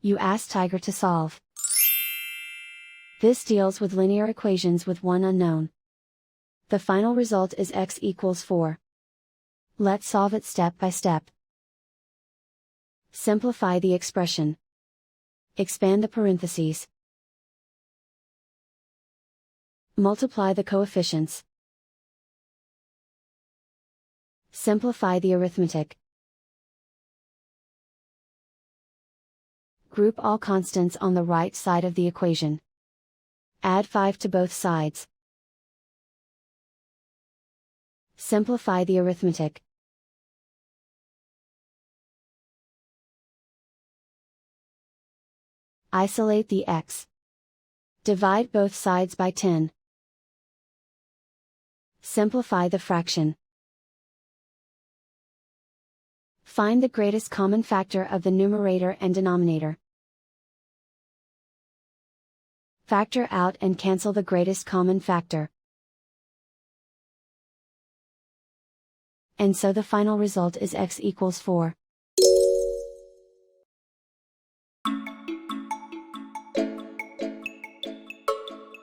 You ask Tiger to solve. This deals with linear equations with one unknown. The final result is x equals 4. Let's solve it step by step. Simplify the expression. Expand the parentheses. Multiply the coefficients. Simplify the arithmetic. Group all constants on the right side of the equation. Add 5 to both sides. Simplify the arithmetic. Isolate the x. Divide both sides by 10. Simplify the fraction. Find the greatest common factor of the numerator and denominator. Factor out and cancel the greatest common factor. And so the final result is x equals 4.